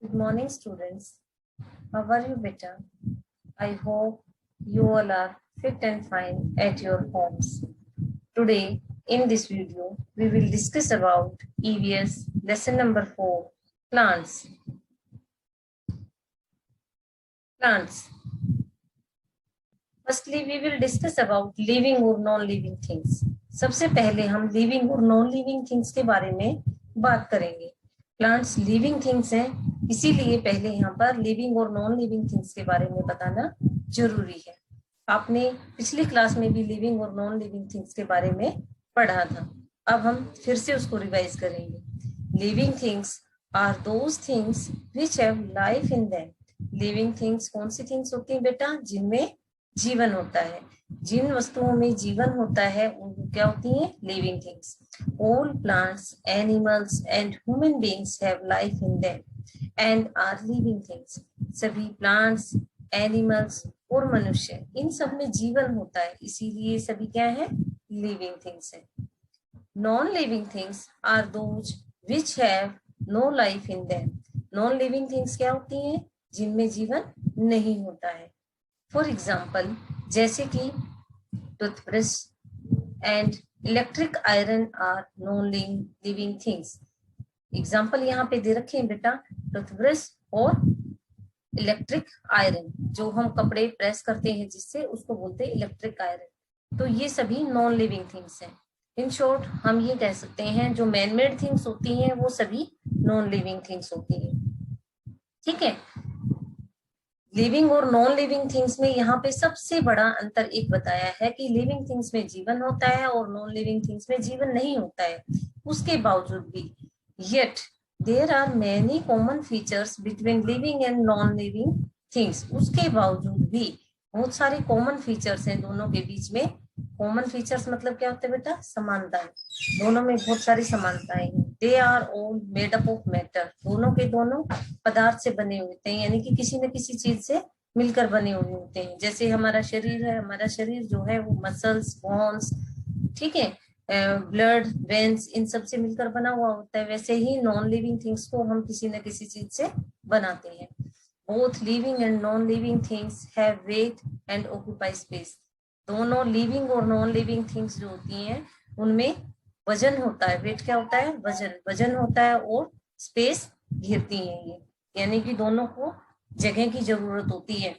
Good morning, students. How are you, beta? I hope you all are fit and fine at your homes. Today, in this video, we will discuss about EVS lesson number 4, plants. Plants. Firstly, we will discuss about living or non-living things. सबसे पहले हम living और non-living things के बारे में बात करेंगे. Plants living things हैं, इसीलिए पहले यहाँ पर लिविंग और नॉन लिविंग थिंग्स के बारे में बताना जरूरी है. आपने पिछली क्लास में भी लिविंग और नॉन लिविंग थिंग्स के बारे में पढ़ा था. अब हम फिर से उसको रिवाइज करेंगे. Living things are those things which have life in them. Living things कौन सी थिंग्स होती हैं बेटा? जिनमें जीवन होता है. जिन वस्तुओं में जीवन होता है उनको क्या होती हैं? Living things. All plants, animals and human beings have life in them and are living things. सभी plants, animals और मनुष्य, इन सब में जीवन होता है, इसीलिए सभी क्या है? living things है. Non-living things are those which have no life in them. Non-living things क्या होती हैं? जिनमें जीवन नहीं होता है. For example, जैसे कि toothbrush and electric iron are non living things. Example यहाँ पे दे रखे हैं बेटा, टूथब्रश और इलेक्ट्रिक आयरन. जो हम कपड़े प्रेस करते हैं जिससे, उसको बोलते हैं इलेक्ट्रिक आयरन. तो ये सभी नॉन लिविंग थिंग्स हैं. इन शॉर्ट हम ये कह सकते हैं जो मैन मेड थिंग्स होती हैं वो सभी नॉन लिविंग थिंग्स होती हैं. ठीक है. लिविंग और नॉन लिविंग थिंग्स में यहाँ पे सबसे बड़ा अंतर एक बताया है कि लिविंग थिंग्स में जीवन होता है और नॉन लिविंग थिंग्स में जीवन नहीं होता है. उसके बावजूद भी yet there are many common features between living and non living things. उसके बावजूद भी बहुत सारे कॉमन फीचर्स हैं दोनों के बीच में. कॉमन फीचर्स मतलब क्या होते हैं बेटा? समानताएं. दोनों में बहुत सारी समानताएं हैं. They are all made up of matter. दोनों के दोनों पदार्थ से बने होते हैं, यानी कि किसी न किसी चीज से मिलकर बने हुए होते हैं. जैसे हमारा शरीर है, हमारा शरीर जो है वो मसल्स, बोन्स, ठीक है, ब्लड, वेन्स, इन सब से मिलकर बना हुआ होता है. वैसे ही नॉन लिविंग थिंग्स को हम किसी न किसी चीज से बनाते हैं. Both living and non living things have weight and occupy space. दोनों लिविंग और नॉन लिविंग थिंग्स जो होती हैं उनमें वजन होता है. वेट क्या होता है? वजन. वजन होता है और स्पेस घेरती हैं ये, यानी कि दोनों को जगह की जरूरत होती है.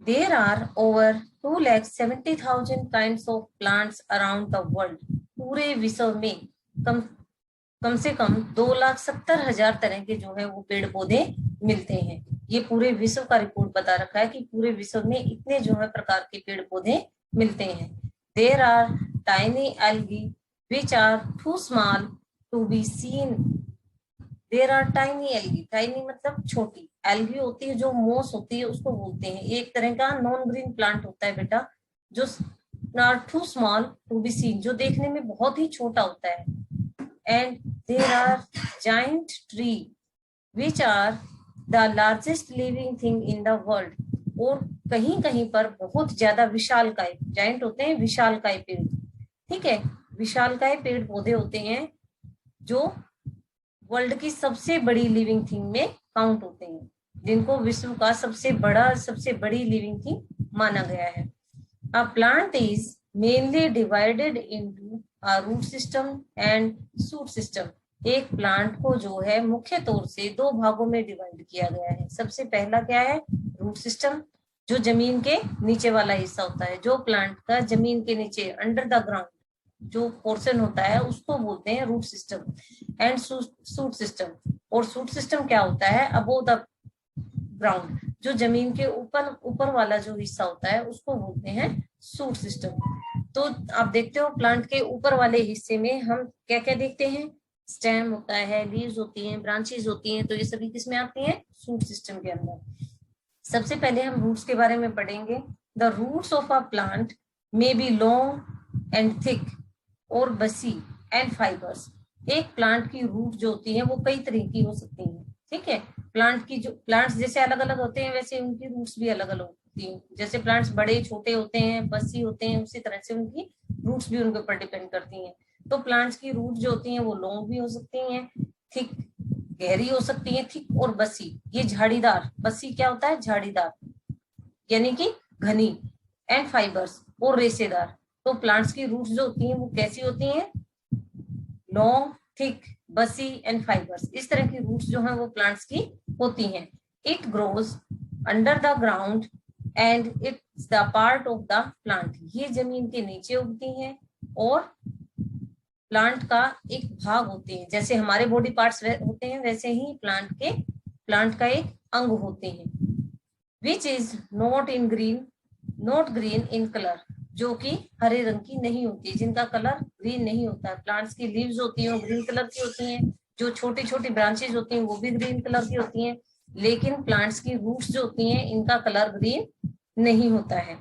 There are over 2,70,000 kinds of plants around the world. पूरे विश्व में कम से कम 2,70,000 तरह के जो है वो पेड़ पौधे मिलते हैं. ये पूरे विश्व का रिपोर्ट बता रखा है कि पूरे विश्व में इतने जो है प्रकार के पेड़ पौधे मिलते हैं. There are tiny algae which are too small to be seen. There are tiny algae. Tiny मतलब छोटी. algae होती है जो मोस होती है उसको बोलते हैं. एक तरह का नॉन ग्रीन प्लांट होता है बेटा, जो are too small to be seen, जो देखने में बहुत ही छोटा होता है. And there are giant tree which are the largest living thing in the world. और कहीं कहीं पर बहुत ज्यादा विशालकाय, जाइंट होते हैं विशालकाय पेड़. ठीक है, विशालकाय पेड़ पौधे होते हैं जो वर्ल्ड की सबसे बड़ी लिविंग थिंग में काउंट होते हैं, जिनको विश्व का सबसे बड़ी लिविंग थिंग माना गया है. A plant is mainly divided into a root system and shoot system. एक प्लांट को जो है मुख्य तौर से दो भागों में डिवाइड किया गया है. सबसे पहला क्या है? रूट सिस्टम, जो जमीन के नीचे वाला हिस्सा होता है. जो प्लांट का जमीन के नीचे अंडर द ग्राउंड जो पोर्शन होता है उसको बोलते हैं root system. And shoot system. और सूट सिस्टम क्या होता है? अबोव द ग्राउंड, जो जमीन के ऊपर वाला जो हिस्सा होता है उसको बोलते हैं सूट सिस्टम. तो आप देखते हो प्लांट के ऊपर वाले हिस्से में हम क्या क्या देखते हैं? स्टेम होता है, लीव्स होती हैं, ब्रांचेस होती हैं. तो ये सभी किसमें आती हैं? सूट सिस्टम के अंदर. सबसे पहले हम रूट्स के बारे में पढ़ेंगे. The roots of a plant may be long and thick और बसी एंड फाइबर्स. एक प्लांट की रूट जो होती है वो कई तरह की हो सकती है. ठीक है, प्लांट्स जैसे अलग अलग होते हैं वैसे उनकी रूट्स भी अलग अलग होती हैं. जैसे प्लांट्स बड़े छोटे होते हैं, बसी होते हैं, उसी तरह से उनकी रूट्स भी उनके ऊपर डिपेंड करती हैं. तो प्लांट्स की रूट जो होती हैं वो लॉन्ग भी हो सकती हैं, थिक गहरी हो सकती है, थिक और बसी, ये झाड़ीदार, बसी क्या होता है झाड़ीदार यानी कि घनी, एंड फाइबर्स और रेशेदार। तो प्लांट्स की रूट्स जो होती हैं वो कैसी होती हैं, लॉन्ग, थिक, बसी एंड फाइबर्स, इस तरह की रूट्स जो हैं वो प्लांट्स की होती हैं। It grows under the ground and it's the part of the plant, ये जमीन के नीचे उगती हैं और प्लांट का एक भाग होते हैं, जैसे हमारे बॉडी पार्ट्स होते हैं वैसे ही प्लांट का एक अंग होते हैं। Which is not green in colour, जो कि हरे रंग की नहीं होती, जिनका कलर ग्रीन नहीं होता है। प्लांट्स की लीव्स होती हैं वो ग्रीन कलर की होती हैं, जो छोटी छोटी ब्रांचेज होती हैं वो भी ग्रीन कलर की होती हैं, लेकिन प्लांट्स की रूट्स जो होती हैं इनका कलर ग्रीन नहीं होता है।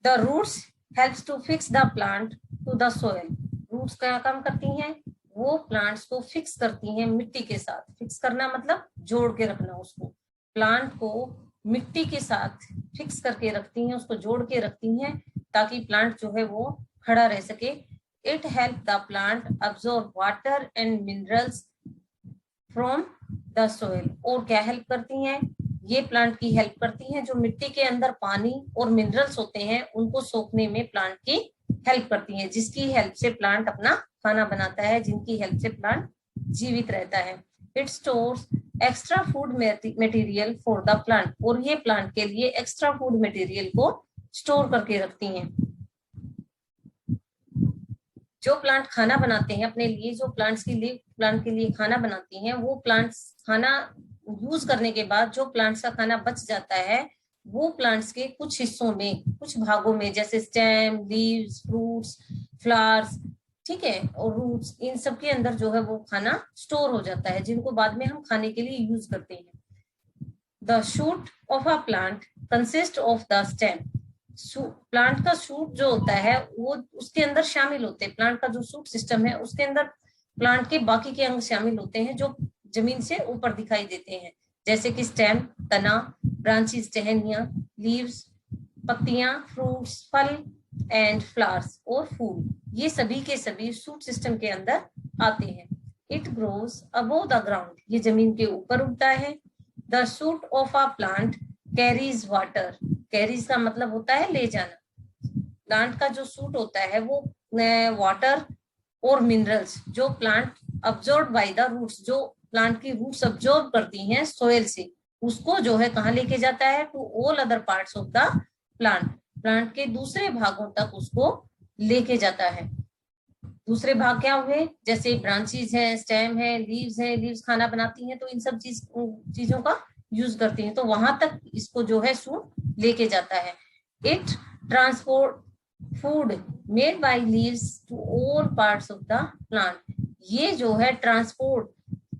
The roots helps to fix the plant to the soil, roots क्या काम करती हैं, वो प्लांट्स को फिक्स करती हैं मिट्टी के साथ। फिक्स करना मतलब जोड़ के रखना, उसको प्लांट को मिट्टी के साथ फिक्स करके रखती हैं, उसको जोड़ के रखती हैं ताकि प्लांट जो है वो खड़ा रह सके। It help the plant absorb water and minerals from the soil, और क्या हेल्प करती हैं, ये प्लांट की हेल्प करती हैं, जो मिट्टी के अंदर पानी और मिनरल्स होते हैं उनको सोखने में प्लांट की हेल्प करती हैं, जिसकी हेल्प से प्लांट अपना खाना बनाता है, जिनकी हेल्प से प्लांट जीवित रहता है। It stores extra food material for the plant, और ये प्लांट के लिए एक्स्ट्रा फूड मटेरियल को स्टोर करके रखती हैं। जो प्लांट खाना बनाते हैं अपने लिए, जो प्लांट के लिए खाना बनाती हैं, वो प्लांट्स खाना यूज करने के बाद जो प्लांट्स का खाना बच जाता है वो प्लांट्स के कुछ हिस्सों में, कुछ भागों में, जैसे स्टेम, लीव्स, फ्रूट्स, फ्लावर्स, ठीक है, और रूट्स, इन सब के अंदर जो है वो खाना स्टोर हो जाता है, जिनको बाद में हम खाने के लिए यूज करते हैं। The shoot of a plant consist of the stem, plant का शूट जो होता है वो उसके अंदर शामिल होते हैं, प्लांट का जो शूट सिस्टम है उसके अंदर प्लांट के बाकी के अंग शामिल होते हैं जो जमीन से ऊपर दिखाई देते हैं, जैसे कि स्टेम, तना, ब्रांचेस, टहनियां, लीव्स, पत्तियां, फ्रूट्स, फल एंड फ्लावर्स और फूल, ये सभी के सभी शूट सिस्टम के अंदर आते हैं। It grows above the ground, ये जमीन के ऊपर उगता है। The shoot of a plant carries water, carries का मतलब होता है ले जाना, प्लांट का जो शूट होता है वो वाटर और मिनरल्स जो plant absorb by the roots, जो प्लांट की रूट्स अब्सॉर्ब करती हैं सोइल से, उसको जो है कहाँ लेके जाता है, to all other parts of the plant, plant के दूसरे भागों तक उसको लेके जाता है। दूसरे भाग क्या हुए, जैसे ब्रांचेस हैं, स्टेम है, लीव्स खाना बनाती हैं, तो इन सब चीजों का यूज करती हैं, तो वहां तक इसको जो है सूट लेके जाता है। It transport food made by leaves to all parts of the plant, ये जो है ट्रांसपोर्ट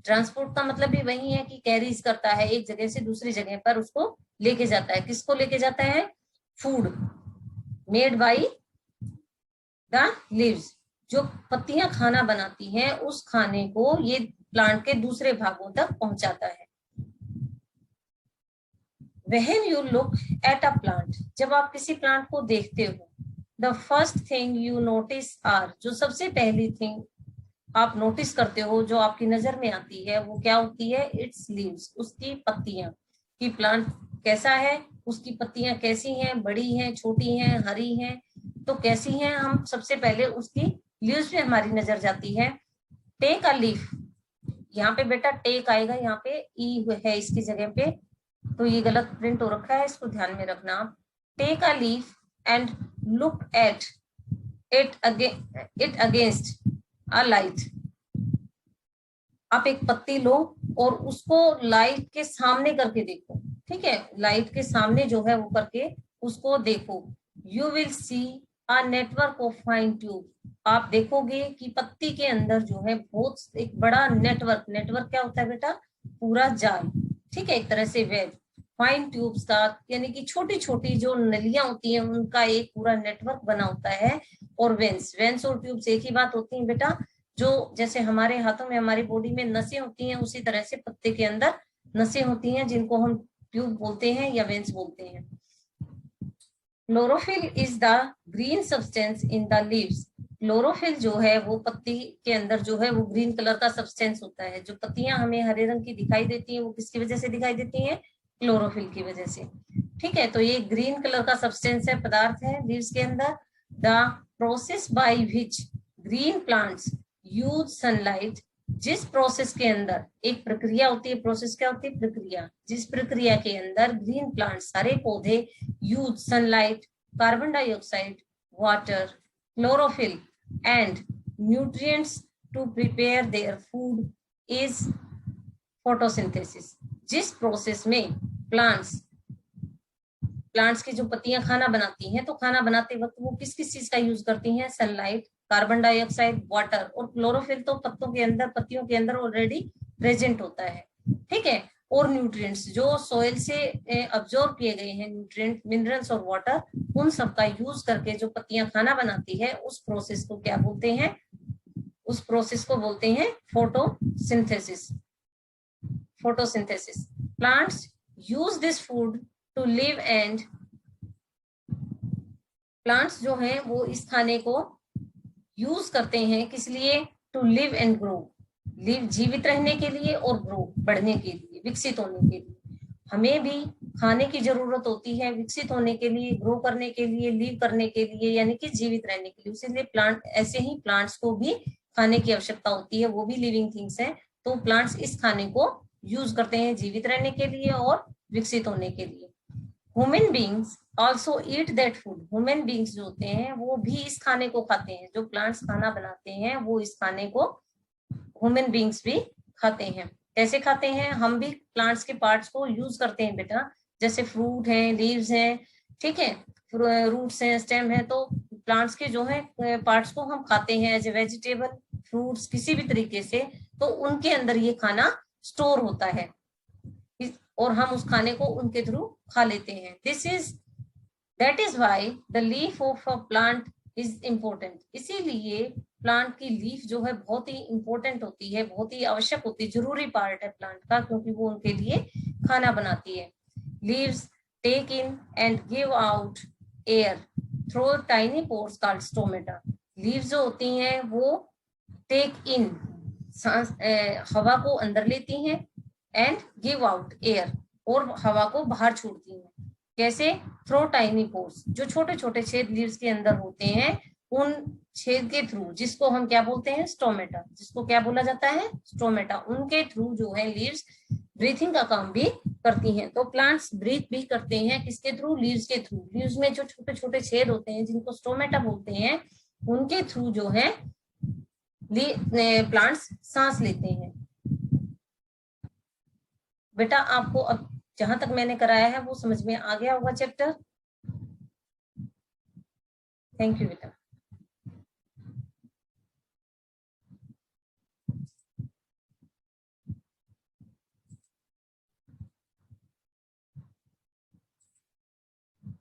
का मतलब भी वही है कि कैरीज करता है, एक जगह से दूसरी जगह पर उसको लेके जाता है। किसको लेके जाता है, food made by the leaves, जो पत्तियां खाना बनाती हैं उस खाने को ये प्लांट के दूसरे भागों तक पहुंचाता है। When you look at a plant, जब आप किसी प्लांट को देखते हो, the first thing you notice are, जो सबसे पहली थिंग आप नोटिस करते हो, जो आपकी नजर में आती है, वो क्या होती है, इट्स लीव्स, उसकी पत्तियां, कि प्लांट कैसा है, उसकी पत्तियां कैसी हैं, बड़ी हैं, छोटी हैं, हरी हैं, तो कैसी हैं, हम सबसे पहले उसकी लीव्स पे हमारी नजर जाती है। टेक अ लीफ, यहाँ पे बेटा टेक आएगा, यहाँ पे ई है इसकी जगह पे, तो ये गलत प्रिंट हो रखा है, इसको ध्यान में रखना। Take a leaf and look at it against a light, आप एक पत्ती लो और उसको लाइट के सामने करके देखो, ठीक है, लाइट के सामने जो है वो करके उसको देखो। You will see a network of fine tube, आप देखोगे कि पत्ती के अंदर जो है बहुत एक बड़ा नेटवर्क क्या होता है बेटा, पूरा जाल, ठीक है, एक तरह से वेब, फाइन ट्यूब्स का यानी कि छोटी छोटी जो नलियां होती हैं उनका एक पूरा नेटवर्क बना होता है। और वेंस और ट्यूब्स एक ही बात होती है बेटा, जो जैसे हमारे हाथों में हमारी बॉडी में नसें होती हैं, उसी तरह से पत्ते के अंदर नसें होती हैं जिनको हम ट्यूब बोलते हैं या वेंस बोलते हैं। Chlorophyll is the green substance in the leaves, chlorophyll जो है वो पत्ती के अंदर जो है वो ग्रीन कलर का सब्सटेंस होता है। जो पत्तियां हमें हरे रंग की दिखाई देती हैं वो किसकी वजह से दिखाई देती हैं? क्लोरोफिल की वजह से। ठीक है, तो ये ग्रीन कलर का सब्सटेंस है, पदार्थ है लीव्स के अंदर। The process by which green plants use sunlight, जिस प्रोसेस के अंदर, एक प्रक्रिया होती है, प्रोसेस क्या होती है? प्रक्रिया। जिस प्रक्रिया के अंदर ग्रीन प्लांट्स, सारे पौधे, use sunlight, carbon dioxide, water, chlorophyll and nutrients to prepare their food is photosynthesis। जिस प्रोसेस में प्लांट्स की जो पत्तियां खाना बनाती हैं, तो खाना बनाते वक्त वो किस किस चीज का यूज करती हैं? सनलाइट, कार्बन डाइऑक्साइड, वाटर, और क्लोरोफिल तो पत्तों के अंदर, पत्तियों के अंदर ऑलरेडी प्रेजेंट होता है। ठीक है, और न्यूट्रिएंट्स जो सॉइल से अब्जॉर्ब किए गए हैं, न्यूट्रिएंट, मिनरल्स और वाटर, उन सब का यूज करके जो पत्तियां खाना बनाती है, उस प्रोसेस को क्या बोलते हैं? उस प्रोसेस को बोलते हैं photosynthesis. Photosynthesis. Plants use this food to live and, plants जो हैं वो इस खाने को यूज करते हैं किस लिए? To live and grow, live जीवित रहने के लिए, और ग्रो बढ़ने के लिए, विकसित होने के लिए। हमें भी खाने की जरूरत होती है विकसित होने के लिए, ग्रो करने के लिए, लिव करने के लिए, यानी कि जीवित रहने के लिए। इसीलिए प्लांट, ऐसे ही प्लांट्स को भी खाने की आवश्यकता होती है, वो भी लिविंग थिंग्स हैं। तो प्लांट्स इस खाने को यूज करते हैं जीवित रहने के लिए और विकसित होने के लिए। Human beings also eat that food, human beings जो होते हैं वो भी इस खाने को खाते हैं। जो प्लांट्स खाना बनाते हैं वो इस खाने को ह्यूमन बींग्स भी खाते हैं। कैसे खाते हैं? हम भी प्लांट्स के पार्ट्स को यूज करते हैं बेटा, जैसे फ्रूट है, लीव्स हैं, ठीक है, रूट्स हैं, स्टेम है, तो प्लांट्स के जो है पार्ट्स को हम खाते हैं एज ए वेजिटेबल, फ्रूट्स, किसी भी तरीके से। तो उनके अंदर ये खाना स्टोर होता है और हम उस खाने को उनके थ्रू खा लेते हैं। That is why the leaf of a plant is important. इसीलिए प्लांट की लीफ जो है बहुत ही इंपॉर्टेंट होती है, बहुत ही आवश्यक होती है, जरूरी पार्ट है प्लांट का, क्योंकि वो उनके लिए खाना बनाती है। Leaves take in and give out air through tiny pores called stomata. Leaves जो होती हैं वो टेक इन, हवा को अंदर लेती हैं, एंड गिव आउट एयर, और हवा को बाहर छोड़ती हैं। कैसे? थ्रू टाइनी पोर्स, जो छोटे छोटे छेद लीव्स के अंदर होते हैं, उन छेद के थ्रू, जिसको हम क्या बोलते हैं? स्टोमेटा। जिसको क्या बोला जाता है? स्टोमेटा। उनके थ्रू जो है लीव्स ब्रीथिंग का काम भी करती हैं। तो प्लांट्स ब्रीथ भी करते हैं किसके थ्रू? लीव्स के थ्रू। लीव्स में जो छोटे छोटे छेद होते हैं जिनको स्टोमेटा बोलते हैं, उनके थ्रू जो है प्लांट्स सांस लेते हैं। बेटा आपको अब जहां तक मैंने कराया है वो समझ में आ गया होगा चैप्टर। थैंक यू बेटा।